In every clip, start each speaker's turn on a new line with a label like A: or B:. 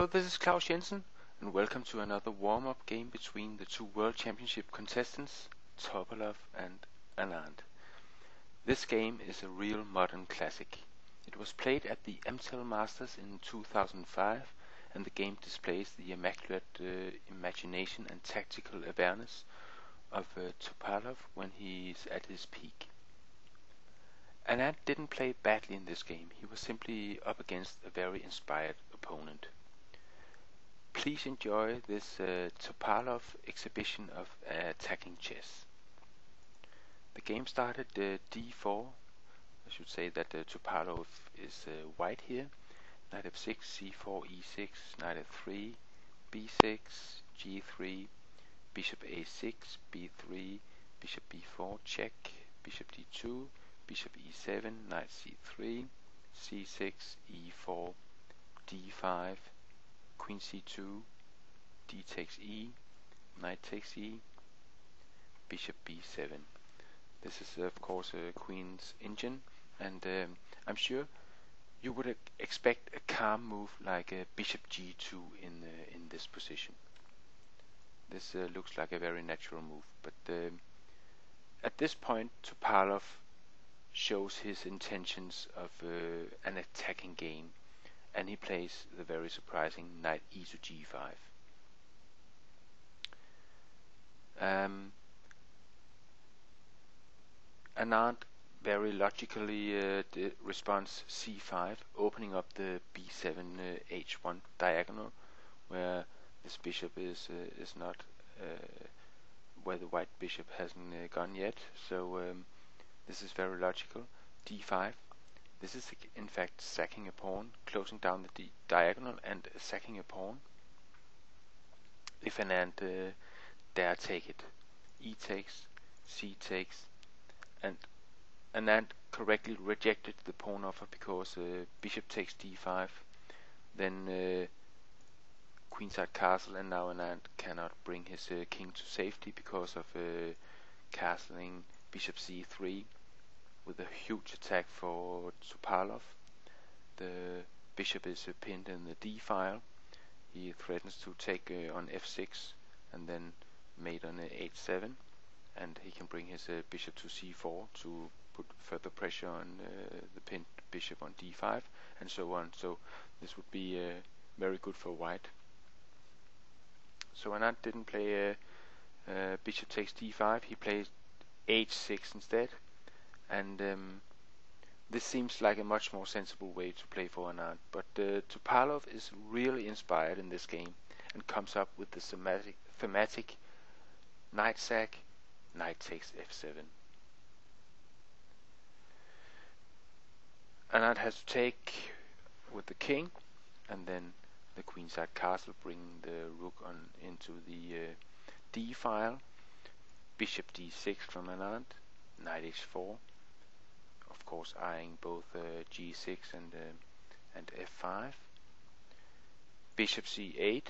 A: Hello, this is Claus Jensen, and welcome to another warm-up game between the two World Championship contestants, Topalov and Anand. This game is a real modern classic. It was played at the MTel Masters in 2005, and the game displays the immaculate imagination and tactical awareness of Topalov when he's at his peak. Anand didn't play badly in this game. He was simply up against a very inspired opponent. Please enjoy this Topalov exhibition of attacking chess. The game started d4. I should say that Topalov is white here. Knight f6, c4, e6, knight f3, b6, g3, bishop a6, b3, bishop b4, check, bishop d2, bishop e7, knight c3, c6, e4, d5, queen c2, d takes e, knight takes e, bishop b7. This is of course a queen's engine, and I'm sure you would expect a calm move like a bishop g2 in this position. This looks like a very natural move, but at this point Topalov shows his intentions of an attacking game, and he plays the very surprising knight e to g5. Anand very logically responds c5, opening up the b7 h1 diagonal, where this bishop is not where the white bishop hasn't gone yet. So this is very logical. d5. This is in fact sacking a pawn, closing down the diagonal and sacking a pawn. If Anand dare take it, e takes, c takes, and Anand correctly rejected the pawn offer because bishop takes d5, then queenside castle, and now Anand cannot bring his king to safety because of castling bishop c3 with a huge attack for Topalov. The bishop is pinned in the d file. He threatens to take on f6 and then mate on h7, and he can bring his bishop to c4 to put further pressure on the pinned bishop on d5, and so on. So this would be very good for white. So Anand didn't play bishop takes d5. He plays h6 instead, and this seems like a much more sensible way to play for Anand. But Topalov is really inspired in this game and comes up with the thematic knight sack, knight takes f7. Anand has to take with the king, and then the queenside castle, bringing the rook on into the d file. Bishop d6 from Anand, knight h4. Of course, eyeing both g6 and f5. Bishop c8,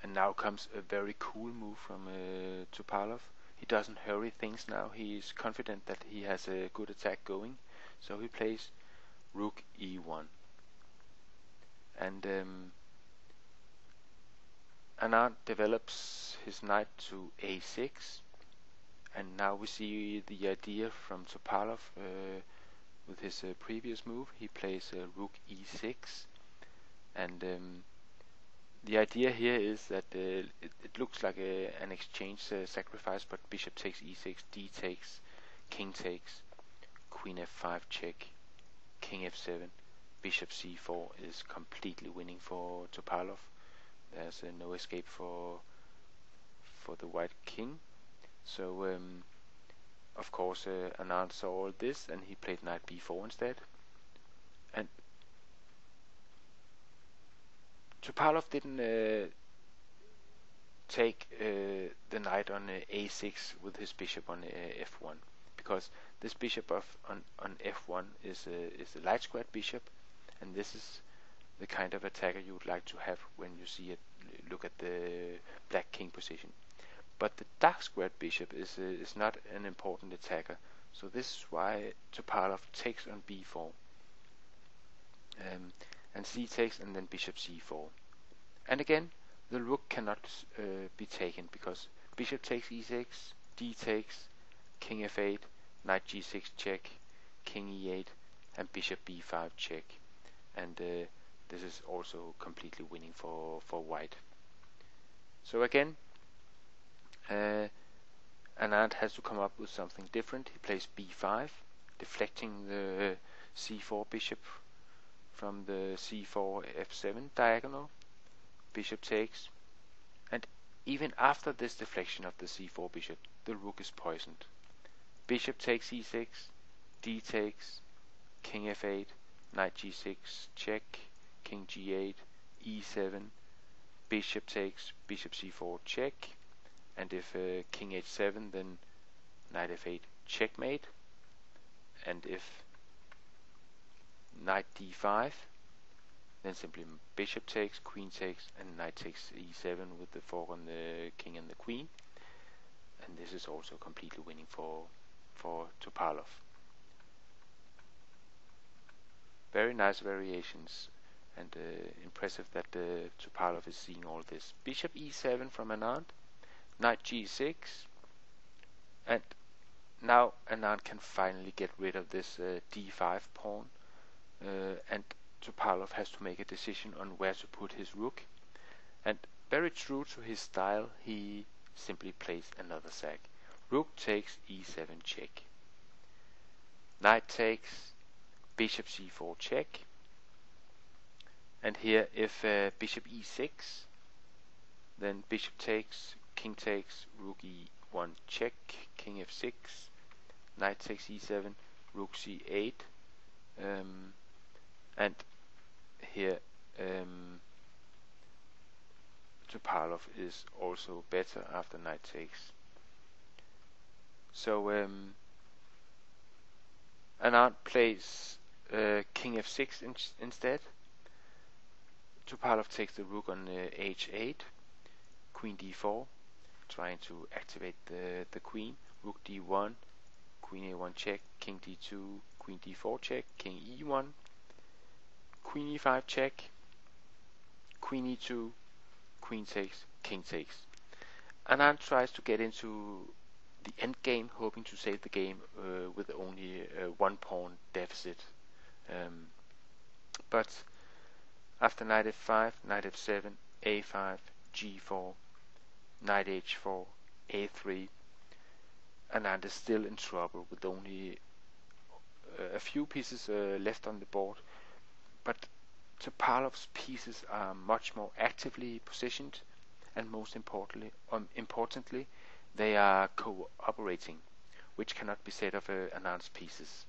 A: and now comes a very cool move from Topalov. He doesn't hurry things now. He is confident that he has a good attack going, so he plays rook e1. And Anand develops his knight to a6, and now we see the idea from Topalov with his previous move. He plays rook e6, and the idea here is that it looks like an exchange sacrifice, but bishop takes e6, d takes, king takes, queen f5 check, king f7, bishop c4 is completely winning for Topalov. There's no escape for the white king. So of course Anand saw all this, and he played knight b4 instead. And Topalov didn't take the knight on a6 with his bishop on f1, because this bishop on f1 is a light squared bishop, and this is the kind of attacker you would like to have when you see it. Look at the black king position. But the dark squared bishop is not an important attacker, so this is why Topalov takes on b4. and c takes, and then bishop c4. And again, the rook cannot be taken, because bishop takes e6, d takes, king f8, knight g6 check, king e8, and bishop b5 check. And this is also completely winning for white. So again, Anand has to come up with something different. He plays b5, deflecting the c4 bishop from the c4 f7 diagonal. Bishop takes, and even after this deflection of the c4 bishop, the rook is poisoned. Bishop takes e6, d takes, king f8, knight g6 check, king g8, e7, bishop takes, bishop c4 check, and if king h7, then knight f8 checkmate, and if knight d5, then simply bishop takes, queen takes, and knight takes e7 with the fork on the king and the queen. And this is also completely winning for Topalov. Very nice variations, and impressive that Topalov is seeing all this. Bishop e7 from Anand, knight g6, and now Anand can finally get rid of this d5 pawn, and Topalov has to make a decision on where to put his rook, and very true to his style, he simply plays another sack. Rook takes e7 check, knight takes, bishop c4 check, and here if bishop e6, then bishop takes, king takes, rook e1 check, king f6, knight takes e7, rook c8, and here Topalov is also better after knight takes. So Anand plays king f6 instead. Topalov takes the rook on h8, queen d4, trying to activate the queen, rook d1, queen a1 check, king d2, queen d4 check, king e1, queen e5 check, queen e2, queen takes, king takes. Anand tries to get into the endgame, hoping to save the game with only one pawn deficit. But after knight f5, knight f7, a5, g4, knight h4, a3, Anand is still in trouble with only a few pieces left on the board. But Topalov's pieces are much more actively positioned, and most importantly, they are cooperating, which cannot be said of Anand's pieces.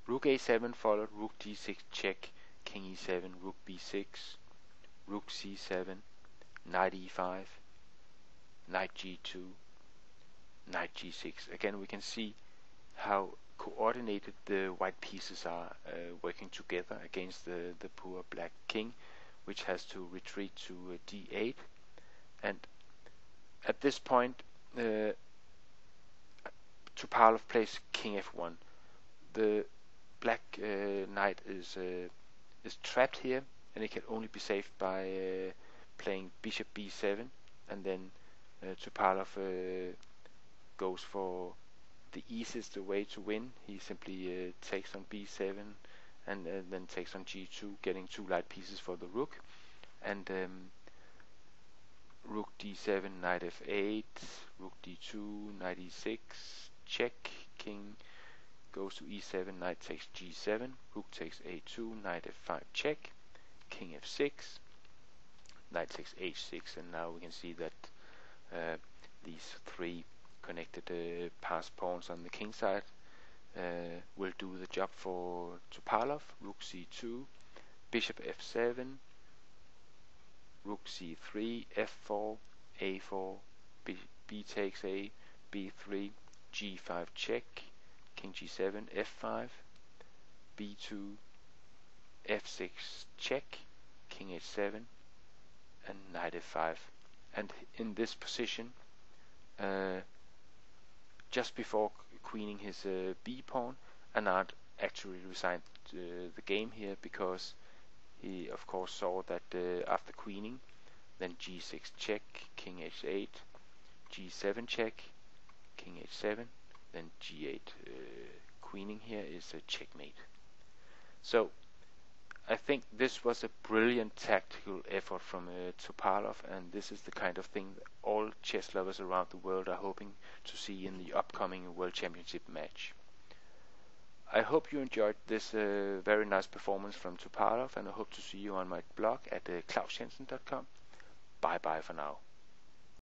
A: Rook a7 followed, rook d6 check, king e7, rook b6, rook c7, knight e5, knight g2, knight g6. Again, we can see how coordinated the white pieces are working together against the poor black king, which has to retreat to d8. And at this point, Topalov plays king f1. The black knight is trapped here, and it can only be saved by playing bishop b7, and then Topalov goes for the easiest way to win. He simply takes on b7 and then takes on g2, getting two light pieces for the rook, and rook d7, knight f8, rook d2, knight e6, check, king goes to e7, knight takes g7, rook takes a2, knight f5 check, king f6, knight takes h6, and now we can see that these three connected passed pawns on the king side will do the job for Topalov. Rook c2, bishop f7, rook c3, f4, a4, b takes a, b3, g5 check, king g7, f5, b2, f6 check, king h7, and knight f5. And in this position, just before queening his b pawn, Anand actually the game here, because he of course saw that after queening, then g6 check, king h8, g7 check, king h7, then g8 queening here is a checkmate. So I think this was a brilliant tactical effort from Topalov, and this is the kind of thing that all chess lovers around the world are hoping to see in the upcoming World Championship match. I hope you enjoyed this very nice performance from Topalov, and I hope to see you on my blog at klausjensen.com. Bye bye for now.